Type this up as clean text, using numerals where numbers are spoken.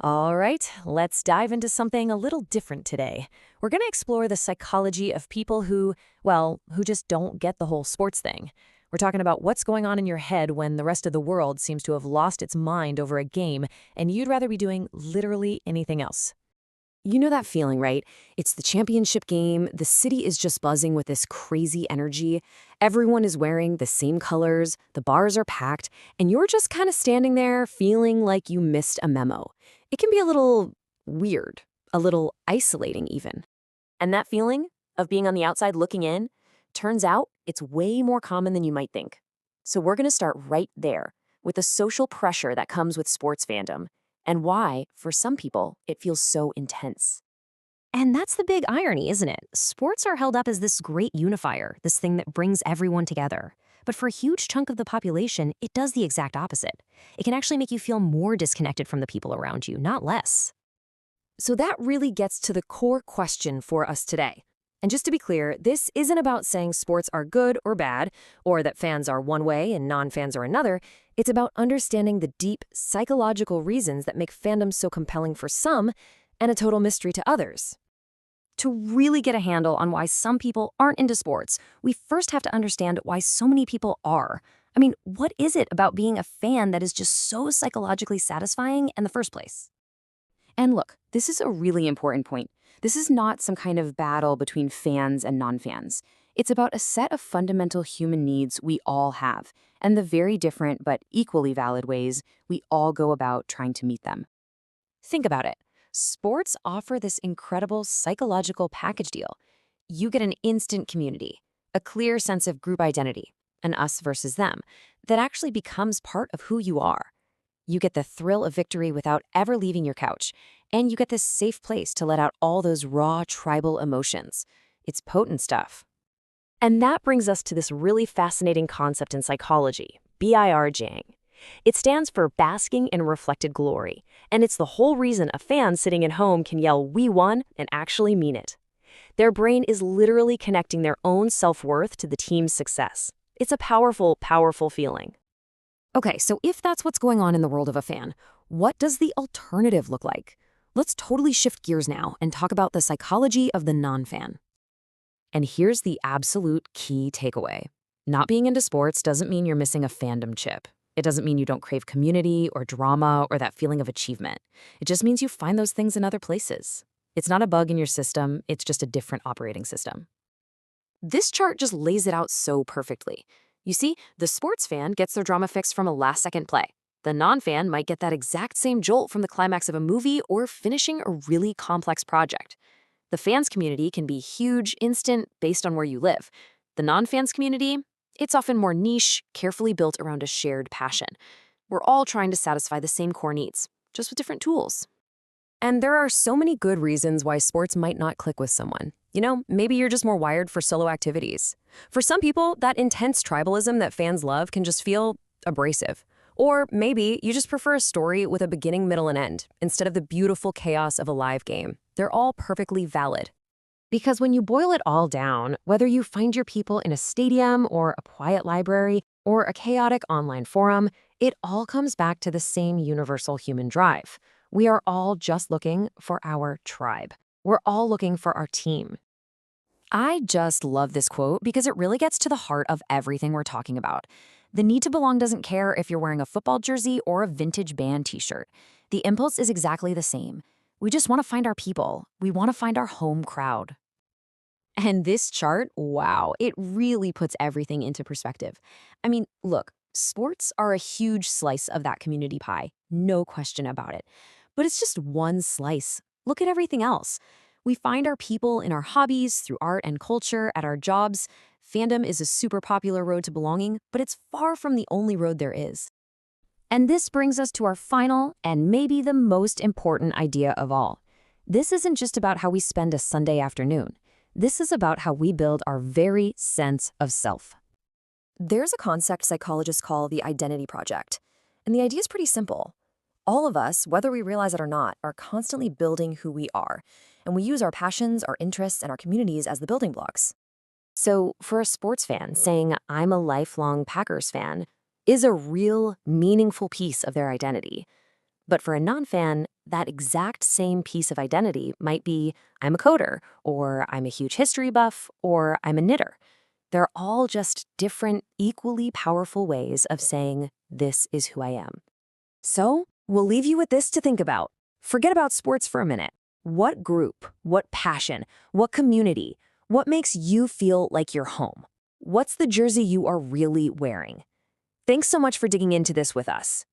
All right, let's dive into something a little different today. We're going to explore the psychology of people who just don't get the whole sports thing. We're talking about what's going on in your head when the rest of the world seems to have lost its mind over a game and you'd rather be doing literally anything else. You know that feeling, right? It's the championship game. The city is just buzzing with this crazy energy. Everyone is wearing the same colors, the bars are packed, and you're just kind of standing there feeling like you missed a memo. It can be a little weird, a little isolating even. And that feeling of being on the outside looking in, turns out it's way more common than you might think. So we're going to start right there with the social pressure that comes with sports fandom and why, for some people, it feels so intense. And that's the big irony, isn't it? Sports are held up as this great unifier, this thing that brings everyone together. But for a huge chunk of the population, it does the exact opposite. It can actually make you feel more disconnected from the people around you, not less. So that really gets to the core question for us today. And just to be clear, this isn't about saying sports are good or bad, or that fans are one way and non-fans are another. It's about understanding the deep psychological reasons that make fandom so compelling for some and a total mystery to others. To really get a handle on why some people aren't into sports, we first have to understand why so many people are. I mean, what is it about being a fan that is just so psychologically satisfying in the first place? And look, this is a really important point. This is not some kind of battle between fans and non-fans. It's about a set of fundamental human needs we all have, and the very different but equally valid ways we all go about trying to meet them. Think about it. Sports offer this incredible psychological package deal. You get an instant community, a clear sense of group identity, an us versus them, that actually becomes part of who you are. You get the thrill of victory without ever leaving your couch, and you get this safe place to let out all those raw tribal emotions. It's potent stuff. And that brings us to this really fascinating concept in psychology, BIRJing. It stands for basking in reflected glory, and it's the whole reason a fan sitting at home can yell, "We won," and actually mean it. Their brain is literally connecting their own self-worth to the team's success. It's a powerful, powerful feeling. Okay, so if that's what's going on in the world of a fan, what does the alternative look like? Let's totally shift gears now and talk about the psychology of the non-fan. And here's the absolute key takeaway. Not being into sports doesn't mean you're missing a fandom chip. It doesn't mean you don't crave community or drama or that feeling of achievement. It just means you find those things in other places. It's not a bug in your system, it's just a different operating system. This chart just lays it out so perfectly. You see, the sports fan gets their drama fix from a last-second play. The non-fan might get that exact same jolt from the climax of a movie or finishing a really complex project. The fans community can be huge, instant, based on where you live. The non-fans community, it's often more niche, carefully built around a shared passion. We're all trying to satisfy the same core needs, just with different tools. And there are so many good reasons why sports might not click with someone. You know, maybe you're just more wired for solo activities. For some people, that intense tribalism that fans love can just feel abrasive. Or maybe you just prefer a story with a beginning, middle, and end, instead of the beautiful chaos of a live game. They're all perfectly valid. Because when you boil it all down, whether you find your people in a stadium or a quiet library or a chaotic online forum, it all comes back to the same universal human drive. We are all just looking for our tribe. We're all looking for our team. I just love this quote because it really gets to the heart of everything we're talking about. The need to belong doesn't care if you're wearing a football jersey or a vintage band t-shirt. The impulse is exactly the same. We just want to find our people. We want to find our home crowd. And this chart, wow, it really puts everything into perspective. I mean, look, sports are a huge slice of that community pie, no question about it. But it's just one slice. Look at everything else. We find our people in our hobbies, through art and culture, at our jobs. Fandom is a super popular road to belonging, but it's far from the only road there is. And this brings us to our final and maybe the most important idea of all. This isn't just about how we spend a Sunday afternoon. This is about how we build our very sense of self. There's a concept psychologists call the identity project. And the idea is pretty simple. All of us, whether we realize it or not, are constantly building who we are. And we use our passions, our interests, and our communities as the building blocks. So for a sports fan, saying, "I'm a lifelong Packers fan," is a real, meaningful piece of their identity. But for a non-fan, that exact same piece of identity might be, I'm a coder, or I'm a huge history buff, or I'm a knitter. They're all just different, equally powerful ways of saying, this is who I am. So, we'll leave you with this to think about. Forget about sports for a minute. What group, what passion, what community, what makes you feel like you're home? What's the jersey you are really wearing? Thanks so much for digging into this with us.